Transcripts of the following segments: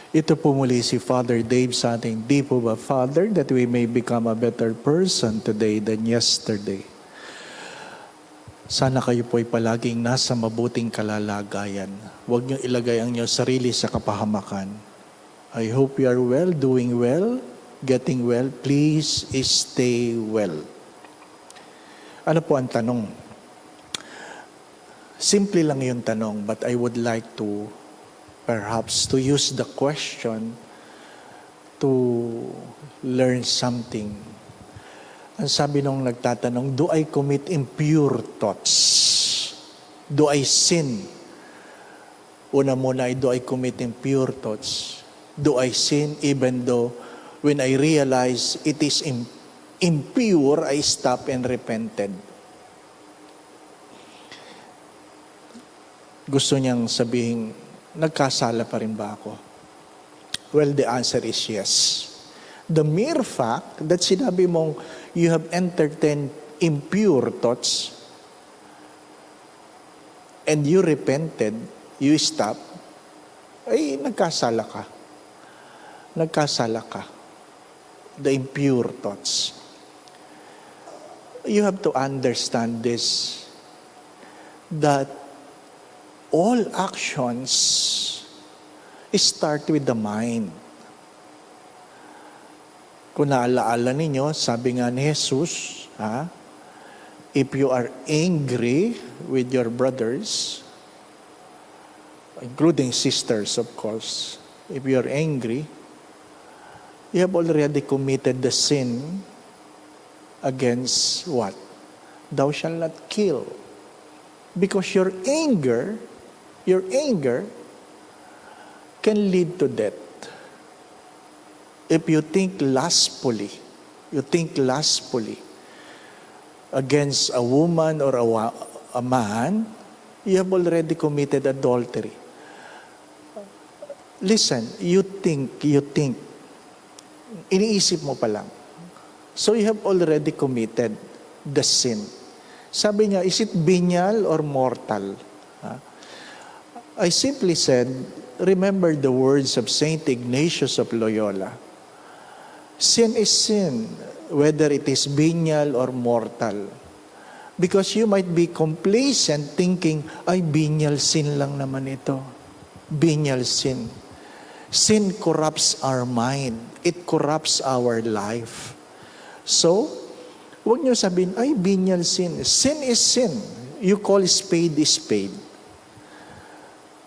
Ito po muli si Father Dave sa ating di po ba, Father, that we may become a better person today than yesterday. Sana kayo po ay palaging nasa mabuting kalalagayan. Huwag niyo ilagay ang inyong sarili sa kapahamakan. I hope you are well, doing well, getting well. Please stay well. Ano po ang tanong? Simple lang yung tanong, but I would like to perhaps to use the question to learn something. Ang sabi nung nagtatanong, do I commit impure thoughts? Do I sin? Una muna ay, do I commit impure thoughts? Do I sin even though when I realize it is impure, I stop and repented? Gusto niyang sabihin, nagkasala pa rin ba ako? Well, the answer is yes. The mere fact that sinabi mong you have entertained impure thoughts and you repented, you stop, ay nagkasala ka. Nagkasala ka. The impure thoughts. You have to understand this, that all actions start with the mind. Kung naalaala ninyo, sabi nga ni Jesus, if you are angry with your brothers, including sisters of course, if you are angry, you have already committed the sin against what? Thou shalt not kill. Because your anger can lead to death. If you think lustfully against a woman or a man, you have already committed adultery. Listen, you think, iniisip mo pa lang. So you have already committed the sin. Sabi niya, is it venial or mortal? I simply said, remember the words of Saint Ignatius of Loyola. Sin is sin, whether it is venial or mortal. Because you might be complacent thinking, ay, venial sin lang naman ito. Venial sin. Sin corrupts our mind. It corrupts our life. So, huwag niyo sabihin, ay, venial sin. Sin is sin. You call spade is spade.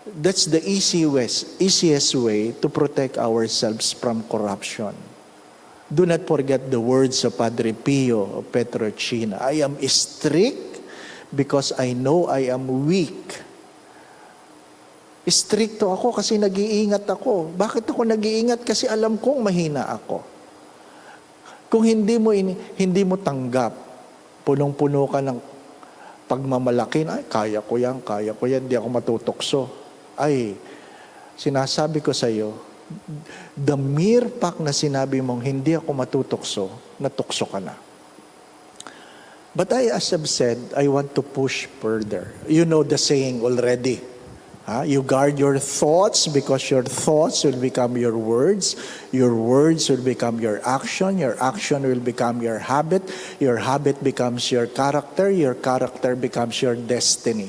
That's the easiest way to protect ourselves from corruption. Do not forget the words of Padre Pio of Petrocina. I am strict because I know I am weak. Stricto ako kasi nag-iingat ako. Bakit ako nag-iingat? Kasi alam kong mahina ako. Kung hindi mo tanggap, punong-puno ka ng pagmamalaki, ay, kaya ko yan, hindi ako matutokso. Ay, sinasabi ko sa iyo, the mere fact na sinabi mong hindi ako matutokso, natukso ka na. But as I've said, I want to push further. You know the saying already. You guard your thoughts because your thoughts will become your words will become your action will become your habit becomes your character becomes your destiny.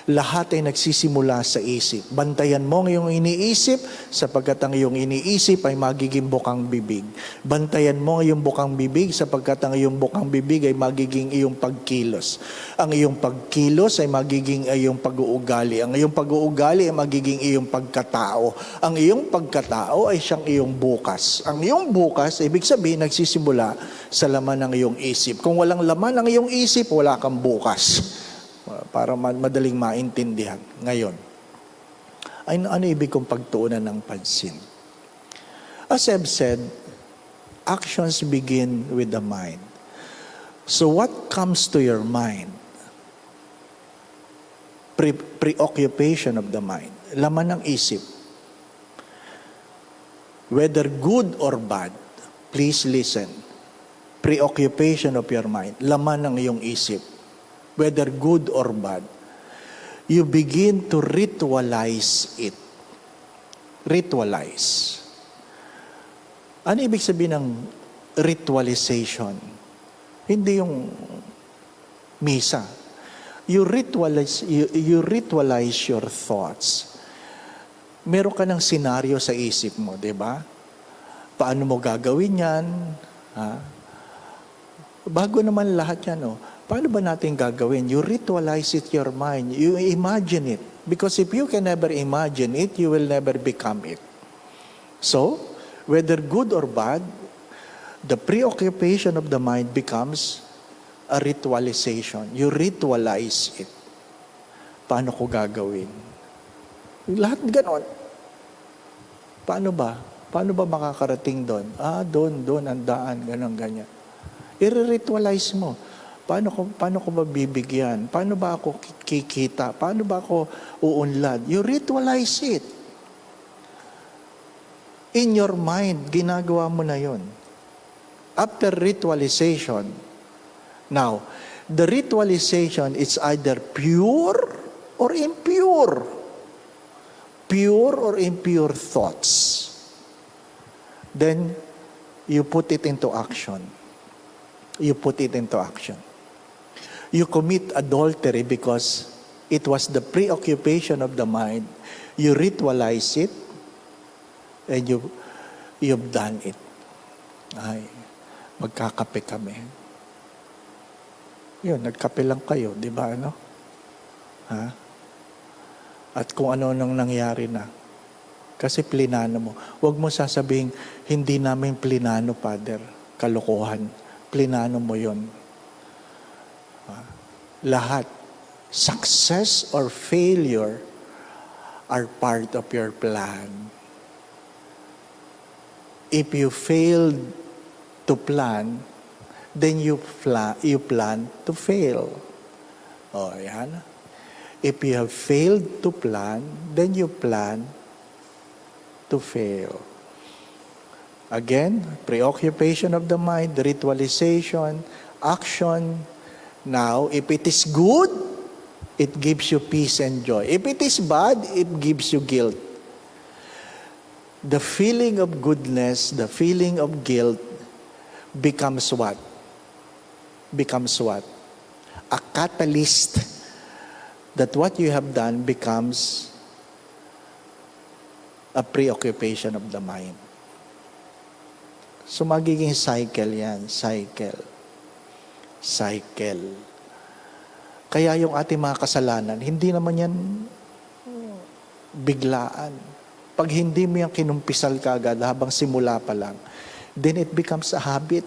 Lahat ay nagsisimula sa isip. Bantayan mo ang iyong iniisip sapagkat ang iyong iniisip ay magiging bukang bibig. Bantayan mo ang iyong bukang bibig sapagkat ang iyong bukang bibig ay magiging iyong pagkilos. Ang iyong pagkilos ay magiging iyong pag-uugali. Ang iyong pag-uugali ay magiging iyong pagkatao. Ang iyong pagkatao ay siyang iyong bukas. Ang iyong bukas, ibig sabihin, nagsisimula sa laman ng iyong isip. Kung walang laman ng iyong isip, wala kang bukas. Para madaling maintindihan. Ngayon, ano ibig kong pagtuunan ng pansin? As I've said, actions begin with the mind. So what comes to your mind? Preoccupation of the mind. Laman ng isip. Whether good or bad, please listen. Preoccupation of your mind. Laman ng iyong isip. Whether good or bad, you begin to ritualize it. Ritualize. Ano ibig sabihin ng ritualization? Hindi yung misa. You ritualize your thoughts. Meron ka ng senaryo sa isip mo, di ba? Paano mo gagawin yan? Ha? Bago naman lahat yan, paano ba natin gagawin? You ritualize it your mind. You imagine it. Because if you can never imagine it, you will never become it. So, whether good or bad, the preoccupation of the mind becomes a ritualization. You ritualize it. Paano ko gagawin? Lahat ganon. Paano ba? Paano ba makakarating doon? Doon, ang daan, ganon, ganyan. I-ritualize mo. Paano ko ba bibigyan? Paano ba ako kikita? Paano ba ako uunlad? You ritualize it. In your mind, ginagawa mo na yon. After ritualization, now, the ritualization is either pure or impure. Pure or impure thoughts. Then, you put it into action. You put it into action. You commit adultery because it was the preoccupation of the mind. You ritualize it, and you've done it. Ay, magkakape kami. Yun, nagkape lang kayo, di ba, Ha? At kung ano nang nangyari na. Kasi plinano mo. Huwag mo sasabihin, hindi namin plinano, Father. Kalokohan. Plinano mo yun. Lahat. Success or failure are part of your plan. If you failed to plan, then you plan to fail. Yan. If you have failed to plan, then you plan to fail. Again, preoccupation of the mind, ritualization, action. Now, if it is good, it gives you peace and joy. If it is bad, it gives you guilt. The feeling of goodness, the feeling of guilt becomes what? Becomes what? A catalyst that what you have done becomes a preoccupation of the mind. So magiging cycle yan. Cycle. Kaya yung ating mga kasalanan, hindi naman yan biglaan. Pag hindi mo yan kinumpisal ka agad habang simula pa lang, then it becomes a habit.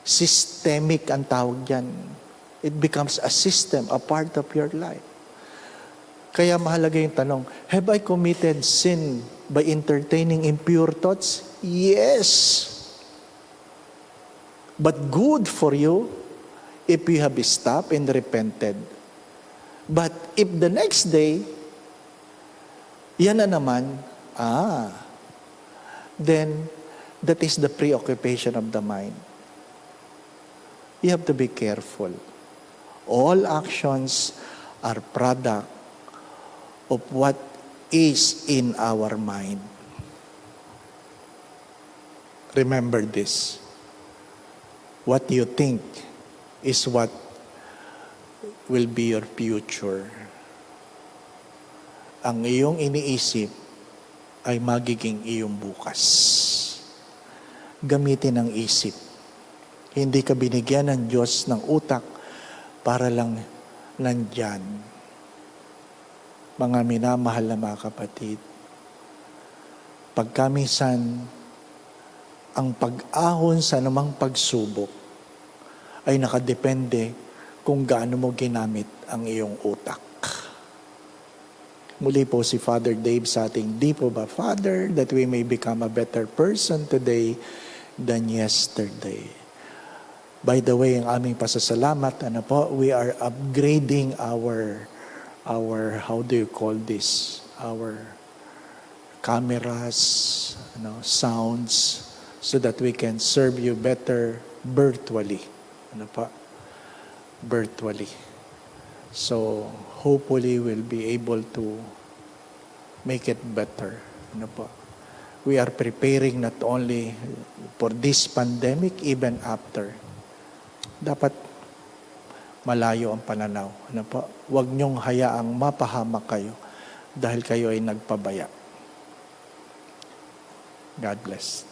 Systemic ang tawag yan. It becomes a system, a part of your life. Kaya mahalaga yung tanong, have I committed sin by entertaining impure thoughts? Yes. But good for you if you have stopped and repented. But if the next day, yan na naman, then that is the preoccupation of the mind. You have to be careful. All actions are product of what is in our mind. Remember this. What you think is what will be your future. Ang iyong iniisip ay magiging iyong bukas. Gamitin ang isip. Hindi ka binigyan ng Diyos ng utak para lang nandyan. Mga minamahal na mga kapatid, pagkamisan, ang pag-ahon sa namang pagsubok ay nakadepende kung gaano mo ginamit ang iyong utak. Muli po si Father Dave sa ating, di po ba, Father, that we may become a better person today than yesterday. By the way, ang aming pasasalamat, we are upgrading our how do you call this? Our cameras, sounds, so that we can serve you better virtually. Virtually. So, hopefully, we'll be able to make it better. Ano po? We are preparing not only for this pandemic, even after. Dapat malayo ang pananaw. Ano po? Huwag niyong hayaang mapahamak kayo dahil kayo ay nagpabaya. God bless.